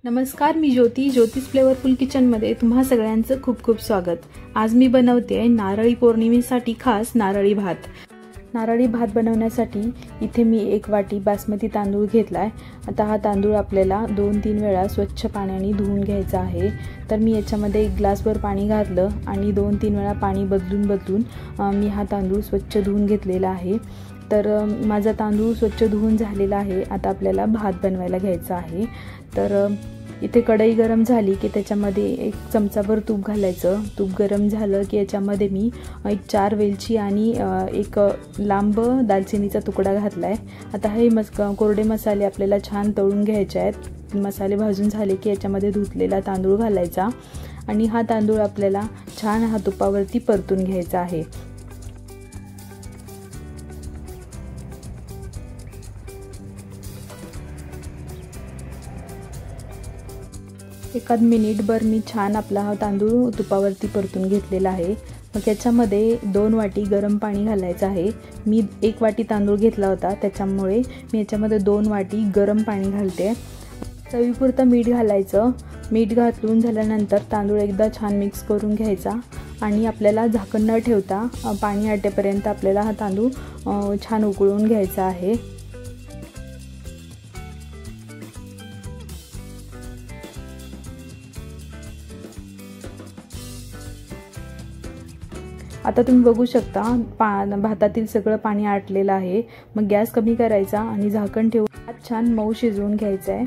नमस्कार, मी ज्योतिष फ्लेवरफुल किचनमध्ये तुम्हा सगळ्यांचं खूप खूप स्वागत। आज मी बनवते नारळी पौर्णिमेसाठी खास नारळी भात। नारळी भात बनवण्यासाठी इथे मी 1 वाटी बासमती तांदूळ घेतलाय। आता हा तांदूळ आपल्याला 2-3 वेळा स्वच्छ पाण्याने धुवून घ्यायचा आहे। तर मी याच्यामध्ये 1 ग्लासभर पाणी घातलं आणि 2-3 वेळा पाणी बदलून मी हा तांदूळ स्वच्छ धुवून घेतलेला आहे। तर माझा तांदूळ स्वच्छ धुवून झालेला आहे। आता आपल्याला भात बनवायला घ्यायचा आहे। तर इथे कढई गरम झाली की त्याच्यामध्ये 1 चमचाभर तूप घालायचं। तूप गरम झालं की याच्यामध्ये मी 4 वेलची आणि 1 लांब दालचिनीचा तुकडा घातलाय। आता हे कोरडे मसाले आपल्याला छान तळून घ्यायचे आहेत। मसाले भाजून झाले की याच्यामध्ये धुतलेला तांदूळ घालायचा आणि हा तांदूळ आपल्याला छान तुपावरती परतून घ्यायचा आहे। एखाद मिनिटभर मी छान आपला हा तांदूळ तुपावरती परतून घेतलेला आहे। मग याच्यामध्ये 2 वाटी गरम पाणी घालायचं आहे। मी 1 वाटी तांदूळ घेतला होता, त्याच्यामुळे मी याच्यामध्ये 2 वाटी गरम पाणी घालते। चवीपुरतं मीठ घालायचं। मीठ घालून झाल्यानंतर तांदूळ एकदा छान मिक्स करून घ्यायचा आणि आपल्याला झाकण न ठेवता पाणी आटेपर्यंत आपल्याला हा तांदूळ छान उकळून घ्यायचा आहे। आता तुम्ही बघू शकता भातातील सगळं पाणी आटलेलं आहे। मग गॅस कमी करायचा आणि झाकण ठेवून भात छान मऊ शिजवून घ्यायचा आहे।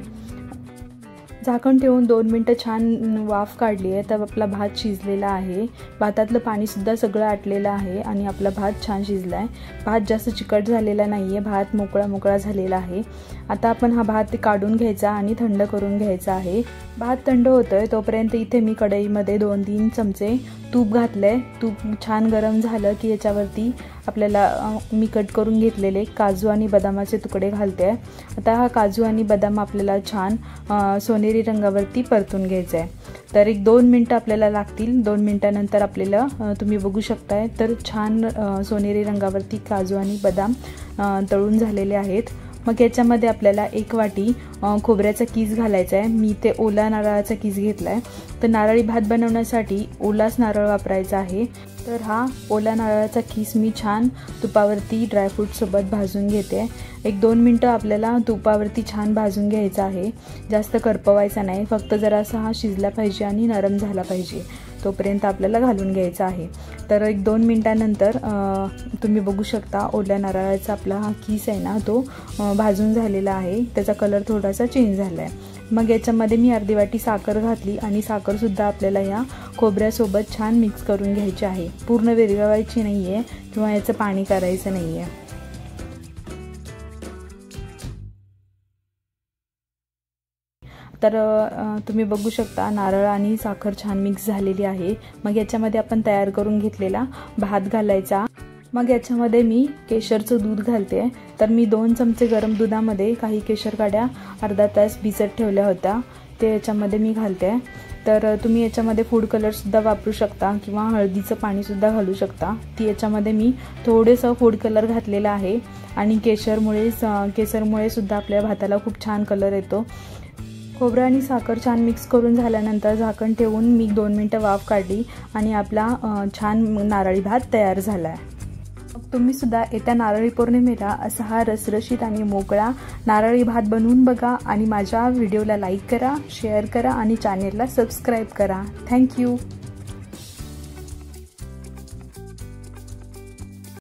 झाकण ठेवून 2 मिनिटं छान वाफ काढली आहे तर आपला भात शिजलेला आहे। भातातलं पाणी सुद्धा सगळं आटलेलं आहे आणि आपला भात छान शिजला आहे। भात जास्त चिकट झालेला नाहीये, भात मोकळा झालेला आहे। आता आपण हा भात काढून घ्यायचा आणि थंड करून घ्यायचा आहे। भात थंड होतोय तोपर्यंत इथे मी कढईमध्ये 2-3 चमचे तूप घातले। तूप छान गरम झालं की याच्यावरती आपल्याला मी कट करून घेतलेले काजू आणि बदामाचे तुकडे घालते। आता हा काजू आणि बदाम आपल्याला छान सोनेरी रंगावरती परतून घ्यायचा आहे। तर 1-2 मिनिटं आपल्याला लागतील। 2 मिनिटांनंतर आपल्याला तुम्ही बघू शकताय तर छान सोनेरी रंगावरती काजू आणि बदाम तळून झालेले आहेत। मग याच्यामध्ये आपल्याला 1 वाटी खोबऱ्याचा कीस घालायचा आहे। मी ते ओला नारळाचा कीस घेतलाय। तर नारळी भात बनवण्यासाठी ओलाच नारळ वापरायचा आहे। तर हा ओला नारळाचा कीस मी छान तुपावरती ड्रायफ्रूट सोबत भाजून घेते। 1-2 मिनिटं आपल्याला तुपावरती छान भाजून घ्यायचा आहे। जास्त करपवायचा नाही, फक्त जरासा हा शिजला पाहिजे आणि नरम झाला पाहिजे तोपर्यंत आपल्याला घालून घ्यायचा आहे। तर 1-2 मिनिटांनंतर तुम्ही बघू शकता ओल्या नारळाचा आपला हा कीस आहे ना तो भाजून झालेला आहे। त्याचा कलर थोडासा चेंज झाला आहे। मग याच्यामध्ये मी अर्धी वाटी साखर घातली आणि साखर सुद्धा आपल्याला या खोबऱ्यासोबत छान मिक्स करून घ्यायची आहे। पूर्ण विरघळवायची नाहीये किंवा याचं पाणी करायचं नाहीये। तर तुम्ही बघू शकता नारळ आणि साखर छान मिक्स झालेली आहे। मग याच्यामध्ये आपण तयार करून घेतलेला भात घालायचा। मग याच्यामध्ये मी केशरचं दूध घालते। तर मी 2 चमचे गरम दुधामध्ये काही केशर काड्या अर्धा तास भिजत ठेवल्या होत्या, ते याच्यामध्ये मी घालते। तर तुम्ही याच्यामध्ये फूड कलर सुद्धा वापरू शकता किंवा हळदीचं पाणी सुद्धा घालू शकता। ती याच्यामध्ये मी थोडेसं फूड कलर घातलेला आहे आणि केसरमुळे सुद्धा आपल्या भाताला खूप छान कलर येतो। खोबरं आणि साखर छान मिक्स करून झाल्यानंतर झाकण ठेवून मी 2 मिनिटं वाफ काढली आणि आपला छान नारळी भात तयार झालाय। तुम्ही सुद्धा येत्या नारळी पौर्णिमेला असा हा रसरशीत आणि मोकळा नारळी भात बनवून बघा आणि माझ्या व्हिडिओला लाईक करा, शेअर करा आणि चॅनेलला सबस्क्राईब करा। थँक्यू।